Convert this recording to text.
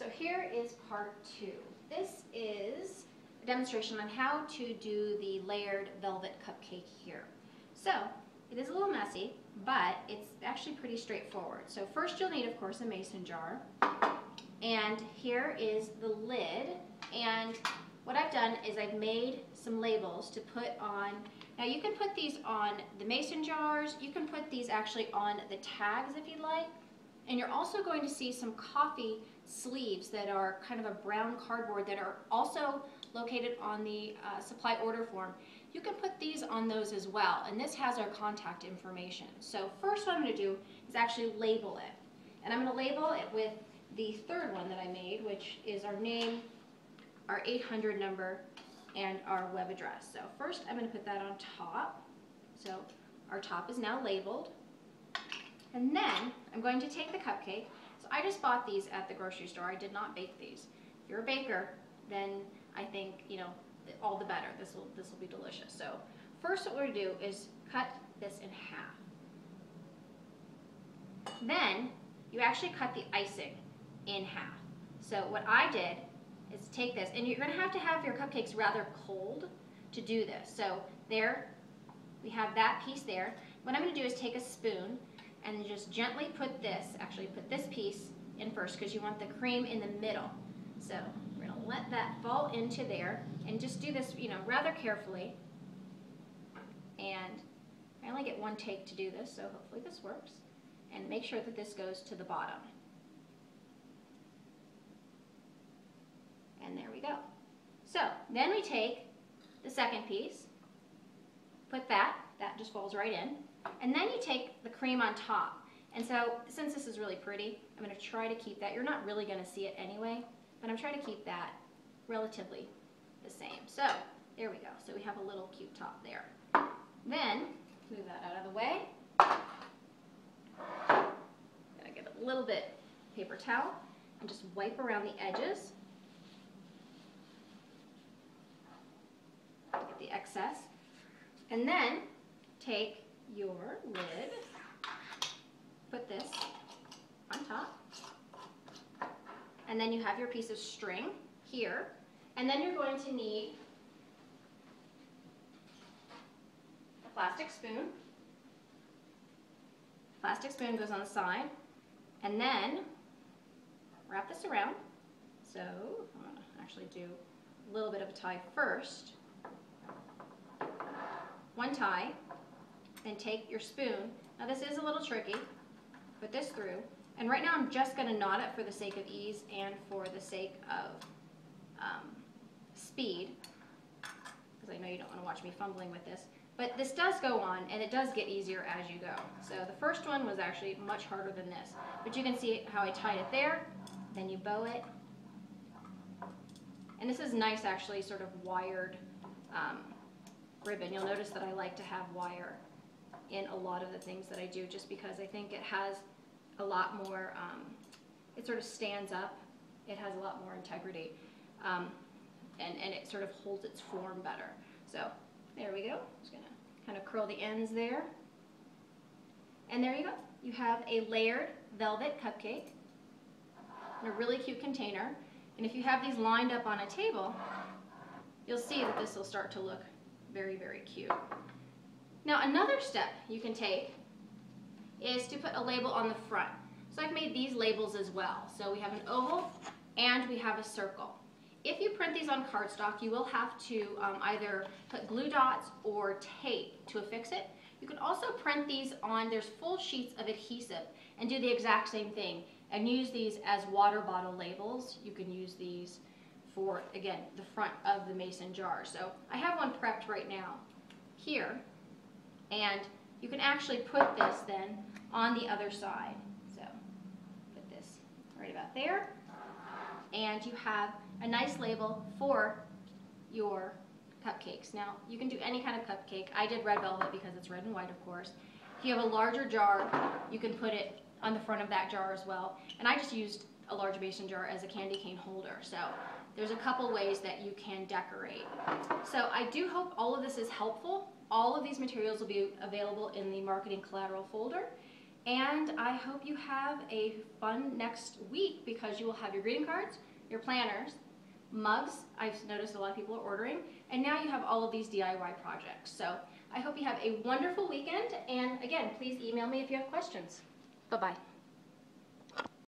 So here is part 2. This is a demonstration on how to do the layered velvet cupcake here. So it is a little messy, but it's actually pretty straightforward. So first you'll need, of course, a mason jar. And here is the lid. And what I've done is I've made some labels to put on. Now you can put these on the mason jars. You can put these actually on the tags if you'd like. And you're also going to see some coffee sleeves that are kind of a brown cardboard that are also located on the supply order form. You can put these on those as well, and this has our contact information. So first what I'm going to do is actually label it. And I'm going to label it with the third one that I made, which is our name, our 800 number, and our web address. So first I'm going to put that on top. So our top is now labeled. And then I'm going to take the cupcake. So I just bought these at the grocery store. I did not bake these. If you're a baker, then I think, you know, all the better. This will be delicious. So first what we're going to do is cut this in half. Then you actually cut the icing in half. So what I did is take this, and you're going to have your cupcakes rather cold to do this. So there we have that piece there. What I'm going to do is take a spoon and just gently put this piece in first, because you want the cream in the middle. So we're going to let that fall into there and just do this, you know, rather carefully. And I only get one take to do this, so hopefully this works. And make sure that this goes to the bottom. And there we go. So then we take the second piece, put that just falls right in. And then you take the cream on top. And so since this is really pretty, I'm going to try to keep that. You're not really going to see it anyway, but I'm trying to keep that relatively the same. So there we go. So we have a little cute top there. Then move that out of the way. I'm going to get a little bit paper towel and just wipe around the edges. Get the excess. And then take your lid, put this on top, and then you have your piece of string here, and then you're going to need a plastic spoon. Plastic spoon goes on the side, and then wrap this around. So I'm going to actually do a little bit of a tie first. One tie. Then take your spoon. Now this is a little tricky. Put this through. And right now I'm just going to knot it for the sake of ease and for the sake of speed, because I know you don't want to watch me fumbling with this. But this does go on, and it does get easier as you go. So the first one was actually much harder than this. But you can see how I tied it there. Then you bow it. And this is nice, actually, sort of wired ribbon. You'll notice that I like to have wire in a lot of the things that I do, just because I think it has a lot more, it sort of stands up, it has a lot more integrity, and it sort of holds its form better. So there we go. Just going to kind of curl the ends there. And there you go. You have a layered velvet cupcake in a really cute container. And if you have these lined up on a table, you'll see that this will start to look very, very cute. Now another step you can take is to put a label on the front. So I've made these labels as well. So we have an oval and we have a circle. If you print these on cardstock, you will have to either put glue dots or tape to affix it. You can also print these on, there's full sheets of adhesive, and do the exact same thing and use these as water bottle labels. You can use these for, again, the front of the mason jar. So I have one prepped right now here, and you can actually put this then on the other side. So put this right about there, and you have a nice label for your cupcakes. Now you can do any kind of cupcake. I did red velvet because it's red and white, of course. If you have a larger jar, you can put it on the front of that jar as well. And I just used a large mason jar as a candy cane holder. So there's a couple ways that you can decorate. So I do hope all of this is helpful. All of these materials will be available in the Marketing Collateral folder. And I hope you have a fun next week because you will have your greeting cards, your planners, mugs. I've noticed a lot of people are ordering, and now you have all of these DIY projects. So I hope you have a wonderful weekend, and again, please email me if you have questions. Bye-bye.